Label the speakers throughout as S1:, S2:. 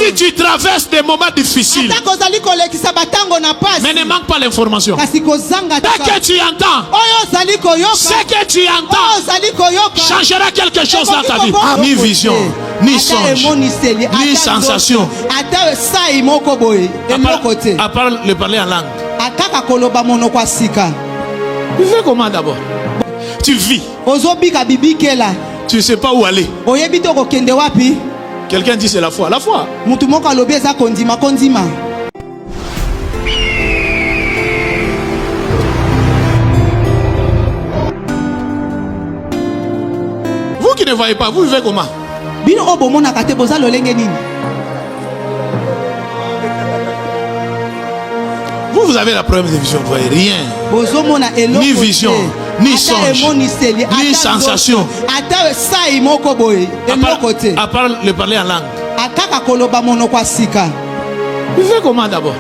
S1: si tu traverses des moments difficiles, mais ne manque pas l'information. Dès que tu entends, ce que tu entends changera quelque chose dans ta vie. Ni vision, ni songe, ni sensation. À part le parler en langue. Tu fais comment d'abord? Tu vis. Tu ne sais pas où aller. Quelqu'un dit c'est la foi. La foi. Vous qui ne voyez pas, vous vivez comment? Vous avez la première vision, vous ne voyez rien. Ni vision, ni songe, ni sensation. À part le parler en langue. Vous faites comment d'abord?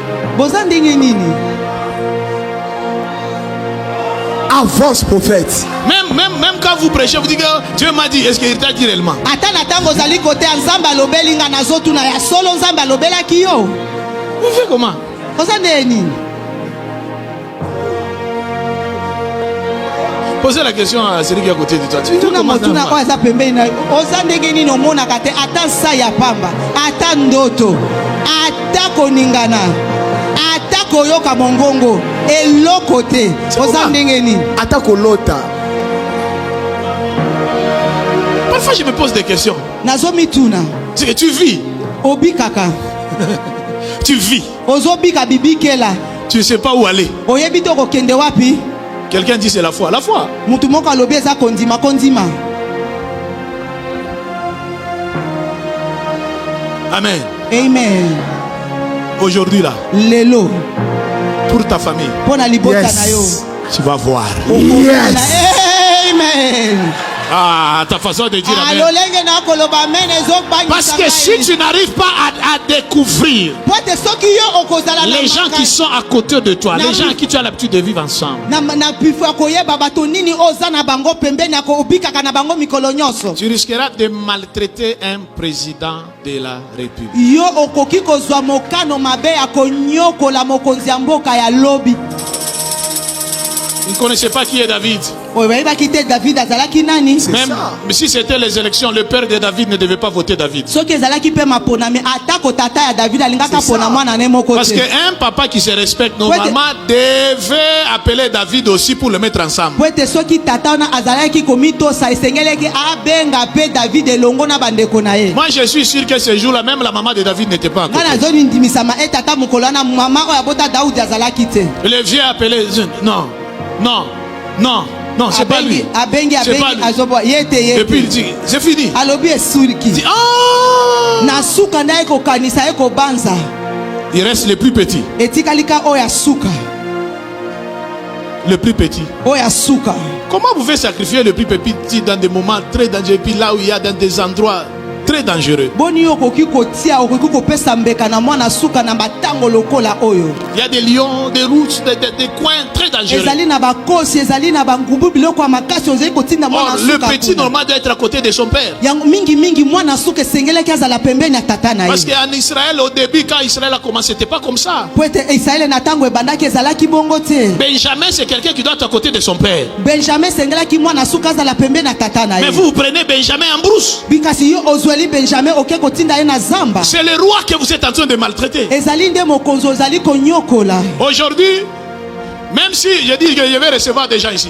S2: Avance, prophète.
S1: Même quand vous prêchez, vous dites que Dieu m'a dit, est-ce qu'il t'a dit réellement? Vous faites comment? Posez la question à celui qui est à côté de toi. Tu dis comment ça parfois je me pose des questions. Tu vis. Tu vis. Tu ne sais pas où aller. Quelqu'un dit c'est la foi. La foi. Amen.
S3: Amen.
S1: Aujourd'hui là.
S3: Lelo.
S1: Pour ta famille.
S3: Yes.
S1: Tu vas voir.
S3: Yes. Amen.
S1: Ah, ta façon de dire amen. Parce que si tu n'arrives pas à découvrir les gens qui sont à côté de toi, les gens qui tu as l'habitude de vivre ensemble, tu risqueras de maltraiter un président de la République. Vous ne connaissez pas qui est David. Même si c'était les élections, le père de David ne devait pas voter David. Parce qu'un papa qui se respecte normalement devait appeler David aussi pour le mettre ensemble. Moi je suis sûr que ce jour-là, même la maman de David n'était pas à côté. Le vieux appelé, non, c'est pas lui. C'est pas lui. Et puis il dit, c'est fini. Il dit, il reste le plus petit. Le plus petit. Comment vous pouvez sacrifier le plus petit dans des moments très dangereux, puis là où il y a dans des endroits très dangereux? Il y a des lions, des routes, des coins très dangereux. Or, le petit normal doit être à côté de son père. Parce qu'en Israël, au début, quand Israël a commencé, c'était pas comme ça. Benjamin, c'est quelqu'un qui doit être à côté de son père. Mais vous prenez Benjamin en brousse. C'est le roi que vous êtes en train de maltraiter. Aujourd'hui, même si je dis que je vais recevoir des gens ici,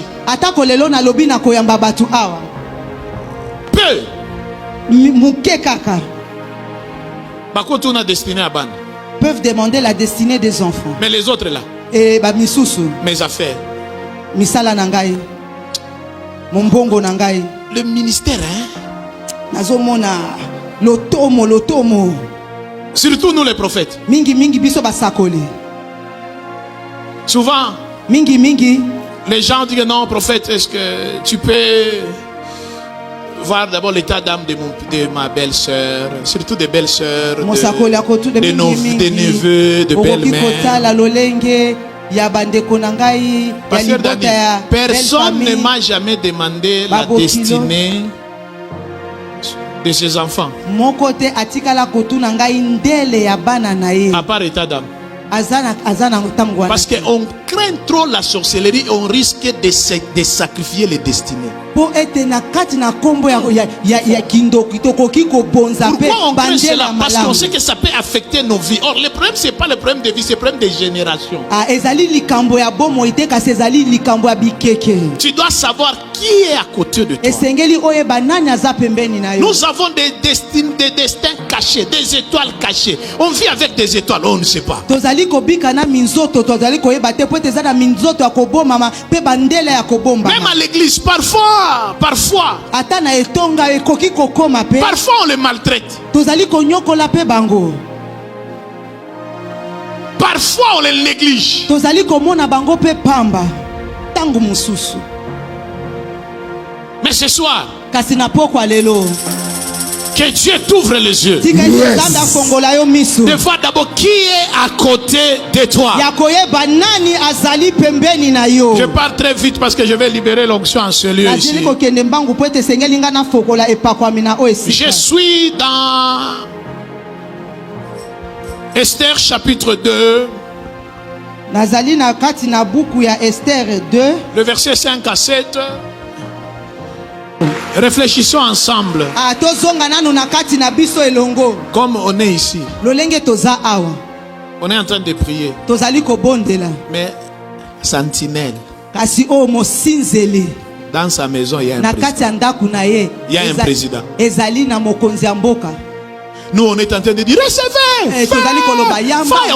S1: peu
S3: peuvent demander la destinée des enfants.
S1: Mais les autres là, mes affaires, le ministère,
S3: Lotomo.
S1: Surtout nous les prophètes. Souvent, les gens disent non, prophète, est-ce que tu peux voir d'abord l'état d'âme de ma belle-sœur, surtout des belles-sœurs, des neveux, de belles-mères. Personne ne m'a jamais demandé la destinée de ses enfants.
S3: À
S1: part état d'âme. Parce qu'on craint trop la sorcellerie et on risque de sacrifier les destinées. Pourquoi on craint cela? Parce qu'on sait que ça peut affecter nos vies. Or, le problème, ce n'est pas le problème de vie, c'est le problème des générations. Tu dois savoir qui est à côté de toi. Nous avons des destins cachés, des étoiles cachées. On vit avec des étoiles, on ne sait pas. Même à l'église, parfois on les maltraite. Parfois on les néglige. Mais ce soir, que Dieu t'ouvre les yeux.
S2: Yes.
S1: De voir d'abord qui est à côté de toi. Je pars très vite parce que je vais libérer l'onction en ce lieu ici. Je suis dans Esther chapitre 2. Le verset 5 à 7. Réfléchissons ensemble. Comme on est ici, on est en train de prier. Mais sentinelle, dans sa maison, il y a un président. Il y a un président. Nous, on est en train de dire recevez, fire,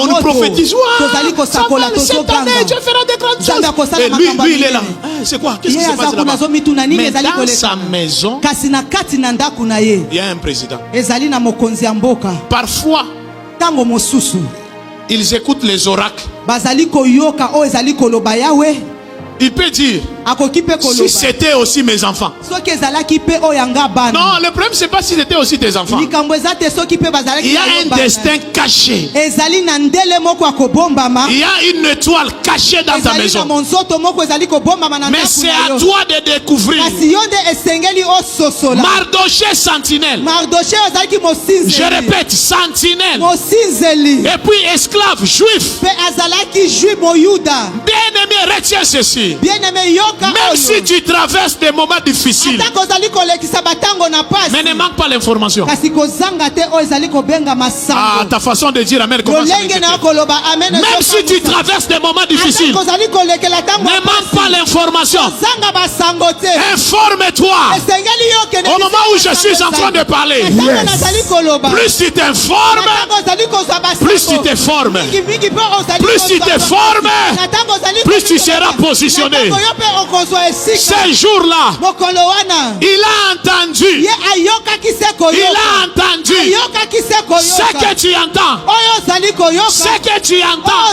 S1: on nous prophétise. Ça va, cette année, Dieu fera des grandes choses. Et lui, il est là. C'est quoi? Qu'est-ce qui se passe là-bas? Mais dans sa maison, il y a un président. Parfois, ils écoutent les oracles. Il peut dire si c'était aussi mes enfants. Non, le problème c'est pas si c'était aussi tes enfants. Il y a un destin caché. Il y a une étoile cachée dans ta maison. Mais c'est à toi de découvrir. Mardoché sentinelle. Je répète, sentinelle. Et puis esclave juif. Bien-aimé, retiens ceci. Même si tu traverses des moments difficiles, mais ne manque pas l'information. Ta façon de dire amen commence à m'inquiéter. Même si tu traverses des moments difficiles, ne manque pas l'information. Informe-toi. Au moment où je suis en train de parler, plus tu t'informes, plus tu te formes. Plus tu te formes, plus tu seras positionné. Ces jours-là, il a entendu. Il a entendu. Ce que tu entends, ce que tu entends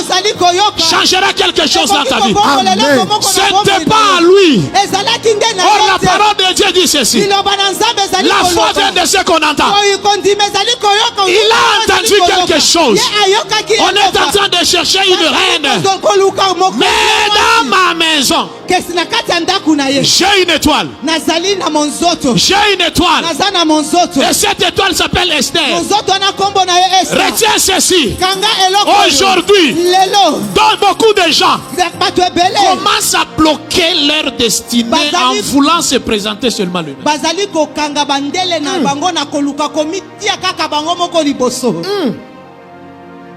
S1: changera quelque chose dans ta vie. Ce n'était pas à lui. Or, la parole de Dieu dit ceci. La foi vient de ce qu'on entend. Il a entendu quelque chose. On est en train de chercher une reine. Mais dans ma maison, j'ai une étoile. J'ai une étoile. Et cette étoile s'appelle Esther. Retiens ceci. Aujourd'hui, dans beaucoup de gens commencent à bloquer leur destinée en voulant se présenter seulement lui-même.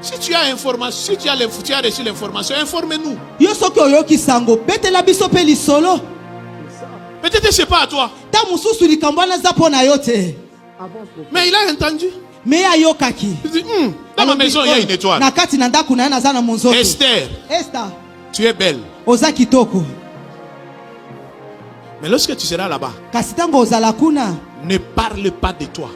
S1: Si tu as information, si tu as reçu l'information, informe-nous. Peut-être c'est pas à toi. Mais il a entendu. Il dit, dans ma maison il y a une étoile. Esther, tu es belle. Mais lorsque tu seras là-bas, ne parle pas de toi.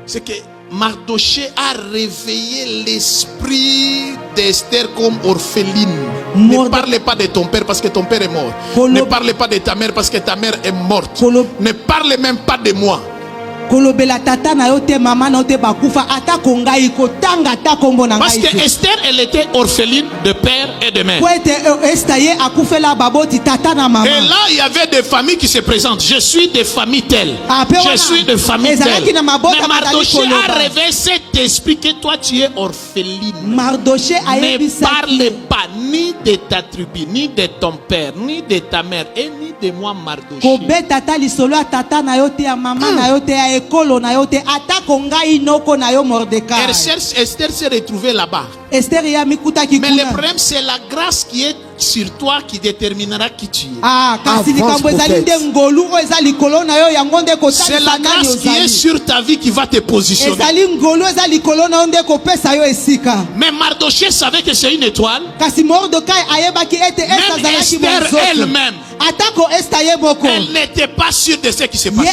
S1: C'est que Mardoché a réveillé l'esprit d'Esther comme orpheline. Ne parle pas de ton père parce que ton père est mort. Ne parle pas de ta mère parce que ta mère est morte. Ne parle même pas de moi. Parce que Esther, elle était orpheline de père et de mère. Et là, il y avait des familles qui se présentent. Je suis de famille telle. Je suis de famille telle. Mais Mardoché a révélé cet esprit que toi tu es orpheline. Ne parle pas ni de ta tribu, ni de ton père, ni de ta mère, et ni de moi, Mardoché. Esther s'est retrouvée là-bas. Mais le problème, c'est la grâce qui est sur toi qui déterminera qui tu es. C'est la grâce qui est sur ta vie qui va te positionner. Mais Mardoché savait que c'est une étoile. Même Esther elle-même, elle n'était pas sûre de ce qui s'est passé.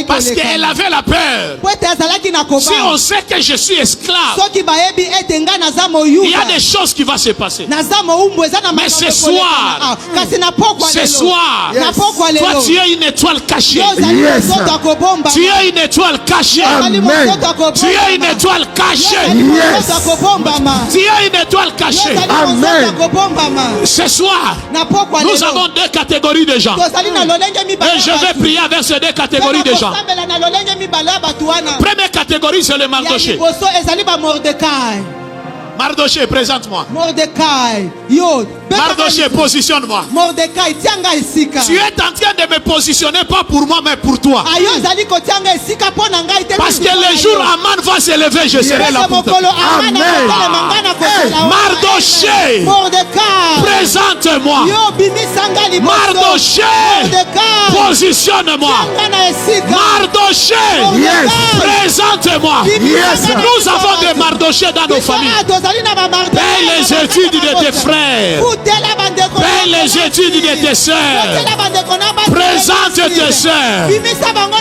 S1: Parce qu'elle avait la peur. Si on sait que je suis esclave, il y a des choses qui vont se passer. Mais ce soir, toi tu es une étoile cachée. Tu es une étoile cachée. Tu es une étoile cachée. Tu es une étoile cachée. Ce soir, nous avons deux catégories de gens. Et je vais prier avec ces deux catégories de gens. Première catégorie, c'est le Mardoché. Mardoché, présente-moi. Mardoché, positionne-moi. Tu es en train de me positionner pas pour moi mais pour toi. Parce que le jour Aman va s'élever, je serai là pour toi. Mardoché, présente-moi. Mardoché, positionne-moi. Mardoché, présente-moi. Nous avons des Mardochés dans nos familles. Paye les études de tes frères. Paye les études de tes sœurs. Présente tes sœurs.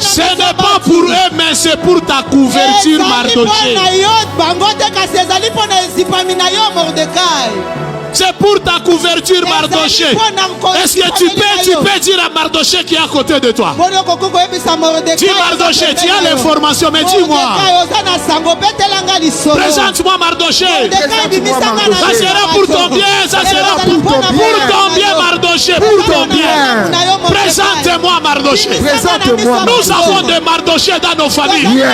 S1: Ce n'est pas pour eux, mais c'est pour ta couverture, Mardoché. C'est pour ta couverture, Mardoché. Est-ce que tu peux dire à Mardoché qui est à côté de toi? Dis Mardoché, tu as l'information, mais dis-moi. Présente-moi Mardoché. Ça sera pour ton bien, ça sera pour ton bien, Mardoché, pour ton bien. Présente-moi Mardoché. Nous avons des Mardochés dans nos familles.